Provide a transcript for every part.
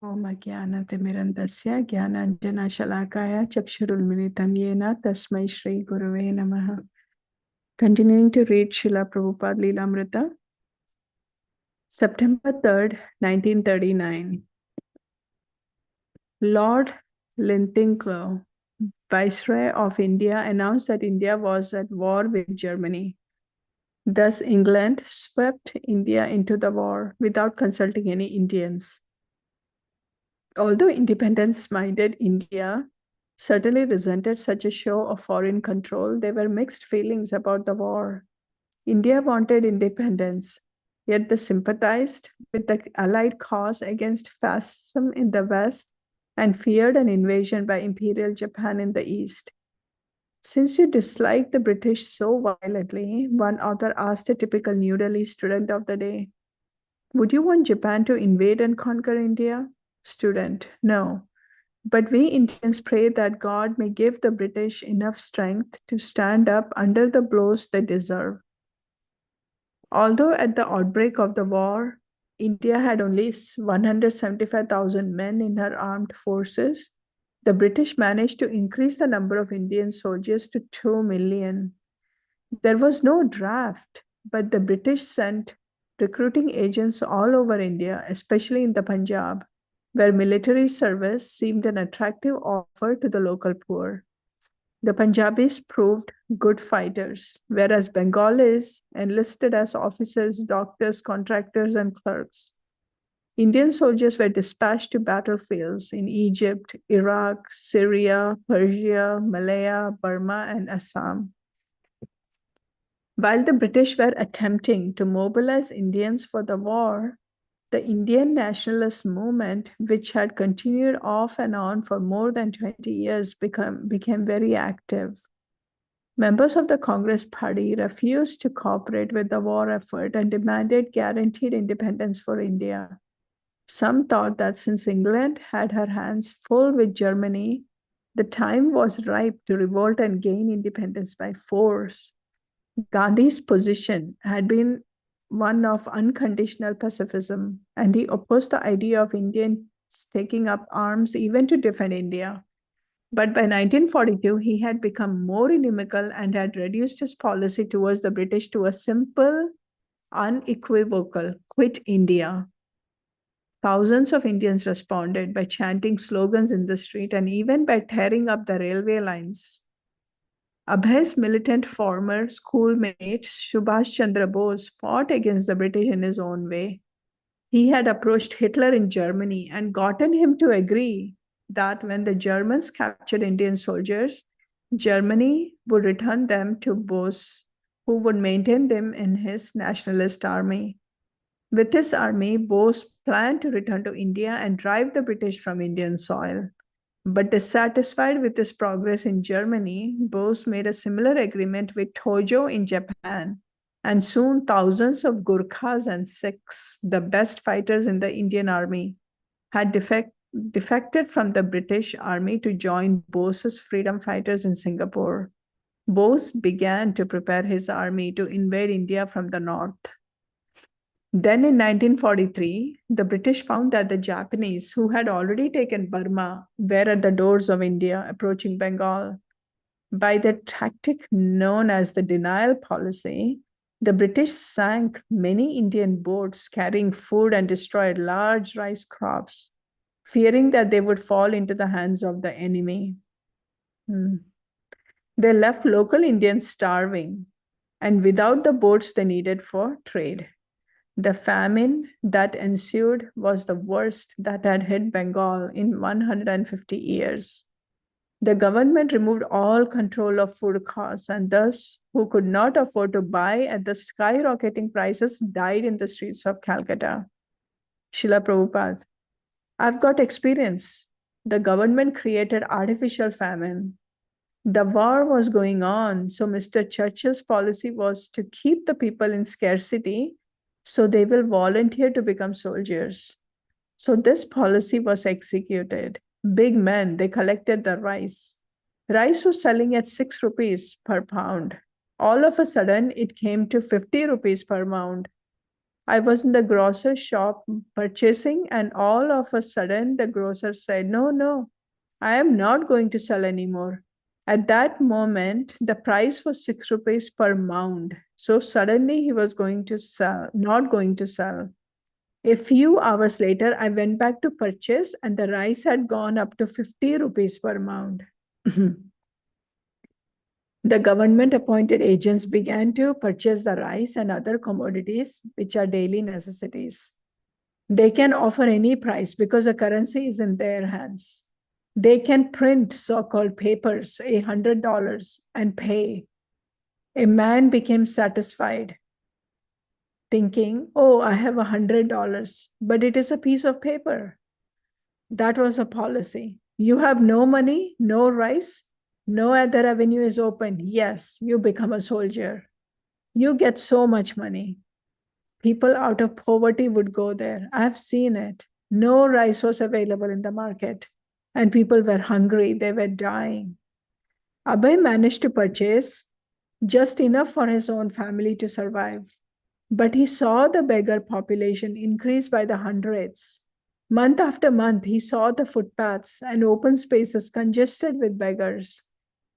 ओम अज्ञानतिमिरन्दस्य ज्ञानाञ्जनशलाकाय चक्षुरुन्मिलितं येन तस्मै श्रीगुरवे नमः. Continuing to read Srila Prabhupada Lilamrita, September 3rd, 1939. Lord Linthiclow, Viceroy of India, announced that India was at war with Germany. Thus, England swept India into the war without consulting any Indians. Although independence-minded India certainly resented such a show of foreign control, there were mixed feelings about the war. India wanted independence, yet they sympathized with the Allied cause against fascism in the West and feared an invasion by Imperial Japan in the East. Since you dislike the British so violently, one author asked a typical New Delhi student of the day, would you want Japan to invade and conquer India? Student, no. But we Indians pray that God may give the British enough strength to stand up under the blows they deserve. Although at the outbreak of the war, India had only 175,000 men in her armed forces, the British managed to increase the number of Indian soldiers to 2 million. There was no draft, but the British sent recruiting agents all over India, especially in the Punjab, where military service seemed an attractive offer to the local poor. The Punjabis proved good fighters, whereas Bengalis enlisted as officers, doctors, contractors, and clerks. Indian soldiers were dispatched to battlefields in Egypt, Iraq, Syria, Persia, Malaya, Burma, and Assam. While the British were attempting to mobilize Indians for the war, the Indian nationalist movement, which had continued off and on for more than 20 years, became very active. Members of the Congress Party refused to cooperate with the war effort and demanded guaranteed independence for India. Some thought that since England had her hands full with Germany, the time was ripe to revolt and gain independence by force. Gandhi's position had been one of unconditional pacifism, and he opposed the idea of Indians taking up arms even to defend India. But by 1942, he had become more inimical and had reduced his policy towards the British to a simple, unequivocal quit India. Thousands of Indians responded by chanting slogans in the street and even by tearing up the railway lines. Abhay's militant former schoolmate Subhash Chandra Bose fought against the British in his own way. He had approached Hitler in Germany and gotten him to agree that when the Germans captured Indian soldiers, Germany would return them to Bose, who would maintain them in his nationalist army. With his army, Bose planned to return to India and drive the British from Indian soil. But dissatisfied with his progress in Germany, Bose made a similar agreement with Tojo in Japan, and soon thousands of Gurkhas and Sikhs, the best fighters in the Indian army, had defected from the British army to join Bose's freedom fighters in Singapore. Bose began to prepare his army to invade India from the north. Then in 1943, the British found that the Japanese, who had already taken Burma, were at the doors of India, approaching Bengal. By the tactic known as the denial policy, the British sank many Indian boats carrying food and destroyed large rice crops, fearing that they would fall into the hands of the enemy. They left local Indians starving and without the boats they needed for trade. The famine that ensued was the worst that had hit Bengal in 150 years. The government removed all control of food costs, and thus, who could not afford to buy at the skyrocketing prices died in the streets of Calcutta. Srila Prabhupada, I've got experience. The government created artificial famine. The war was going on, so Mr. Churchill's policy was to keep the people in scarcity so they will volunteer to become soldiers. So this policy was executed. Big men, they collected the rice. Rice was selling at 6 rupees per pound. All of a sudden, it came to 50 rupees per pound. I was in the grocer shop purchasing, and all of a sudden the grocer said, "No, no, I am not going to sell anymore." At that moment, the price was 6 rupees per mound. So suddenly he was going to sell, not going to sell. A few hours later, I went back to purchase, and the rice had gone up to 50 rupees per mound. The government appointed agents began to purchase the rice and other commodities, which are daily necessities. They can offer any price because the currency is in their hands. They can print so called papers, $100, and pay. A man became satisfied, thinking, "Oh, I have $100, but it is a piece of paper." That was a policy. You have no money, no rice, no other avenue is open. Yes, you become a soldier. You get so much money. People out of poverty would go there. I've seen it. No rice was available in the market, and people were hungry. They were dying. Abhay managed to purchase just enough for his own family to survive. But he saw the beggar population increase by the hundreds. Month after month, he saw the footpaths and open spaces congested with beggars,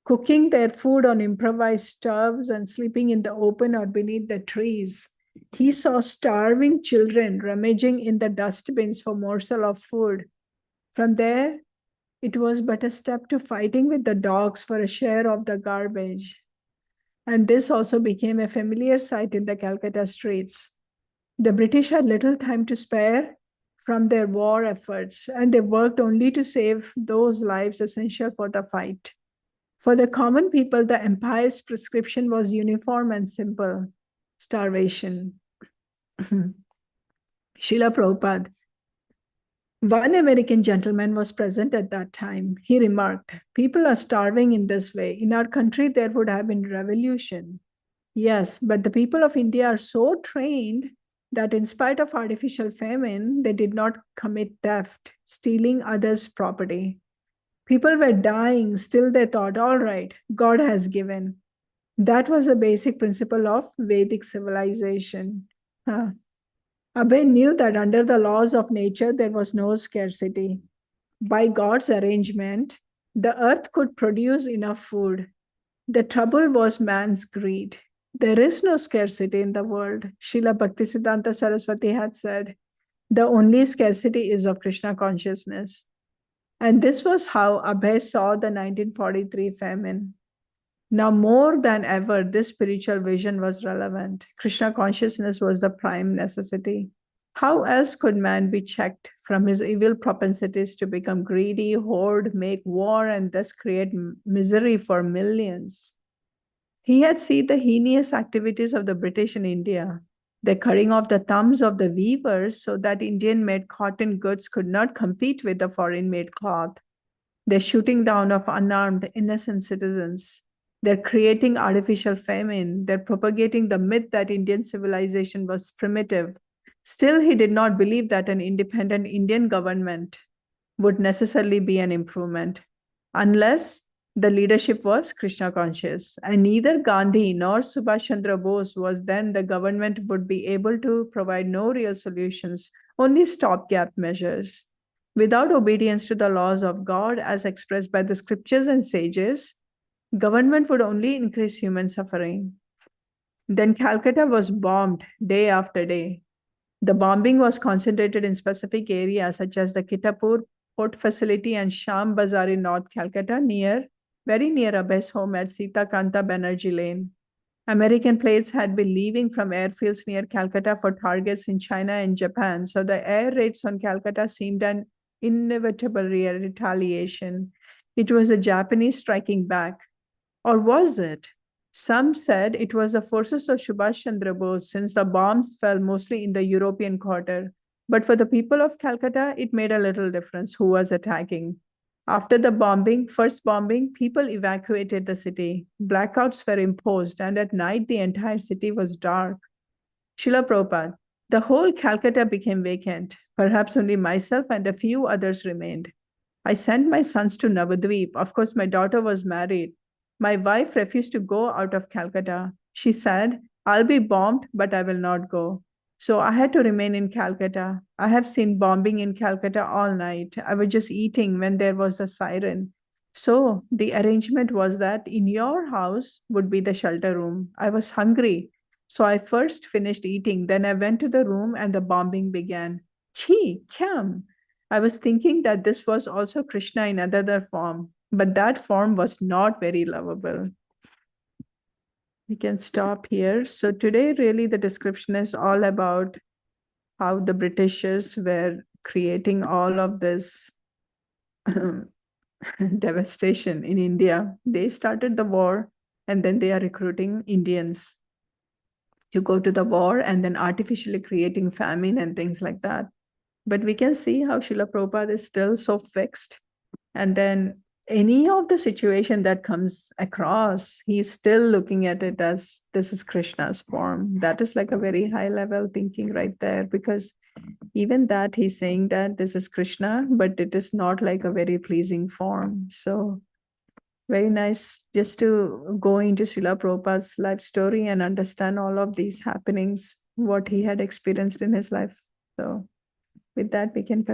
cooking their food on improvised stoves and sleeping in the open or beneath the trees. He saw starving children rummaging in the dustbins for morsel of food. From there, it was but a step to fighting with the dogs for a share of the garbage. And this also became a familiar sight in the Calcutta streets. The British had little time to spare from their war efforts, and they worked only to save those lives essential for the fight. For the common people, the empire's prescription was uniform and simple: starvation. Srila Prabhupada, one American gentleman, was present at that time. He remarked, "People are starving in this way. In our country, there would have been revolution." Yes, but the people of India are so trained that in spite of artificial famine, they did not commit theft, stealing others' property. People were dying, still they thought, all right, God has given. That was a basic principle of Vedic civilization. Huh. Abhay knew that under the laws of nature, there was no scarcity. By God's arrangement, the earth could produce enough food. The trouble was man's greed. There is no scarcity in the world. Srila Bhaktisiddhanta Saraswati had said, the only scarcity is of Krishna consciousness. And this was how Abhay saw the 1943 famine. Now, more than ever, this spiritual vision was relevant. Krishna consciousness was the prime necessity. How else could man be checked from his evil propensities to become greedy, hoard, make war, and thus create misery for millions? He had seen the heinous activities of the British in India, the cutting off the thumbs of the weavers so that Indian-made cotton goods could not compete with the foreign-made cloth, the shooting down of unarmed, innocent citizens. They're creating artificial famine. They're propagating the myth that Indian civilization was primitive. Still, he did not believe that an independent Indian government would necessarily be an improvement, unless the leadership was Krishna conscious. And neither Gandhi nor Subhash Chandra Bose was then the government would be able to provide no real solutions, only stopgap measures. Without obedience to the laws of God as expressed by the scriptures and sages, government would only increase human suffering. Then Calcutta was bombed day after day. The bombing was concentrated in specific areas such as the Kitapur Port Facility and Sham Bazar in North Calcutta, very near Abhay's home at Sita Kanta Banerjee Lane. American planes had been leaving from airfields near Calcutta for targets in China and Japan, so the air raids on Calcutta seemed an inevitable retaliation. It was the Japanese striking back. Or was it? Some said it was the forces of Subhash Chandra Bose, since the bombs fell mostly in the European quarter. But for the people of Calcutta, it made a little difference who was attacking. After the first bombing, people evacuated the city. Blackouts were imposed, and at night the entire city was dark. Srila Prabhupada, the whole Calcutta became vacant. Perhaps only myself and a few others remained. I sent my sons to Navadvip. Of course, my daughter was married. My wife refused to go out of Calcutta. She said, I'll be bombed, but I will not go. So I had to remain in Calcutta. I have seen bombing in Calcutta all night. I was just eating when there was a siren. So the arrangement was that in your house would be the shelter room. I was hungry. So I first finished eating. Then I went to the room and the bombing began. Chi, Kyam. I was thinking that this was also Krishna in another form, but that form was not very lovable. We can stop here. So today, really, the description is all about how the Britishers were creating all of this devastation in India. They started the war and then they are recruiting Indians to go to the war and then artificially creating famine and things like that. But we can see how Srila Prabhupada is still so fixed. And then any of the situation that comes across, he's still looking at it as this is Krishna's form. That is like a very high level thinking right there, because even that he's saying that this is Krishna, but it is not like a very pleasing form. So very nice just to go into Srila Prabhupada's life story and understand all of these happenings, what he had experienced in his life. So with that, we can continue.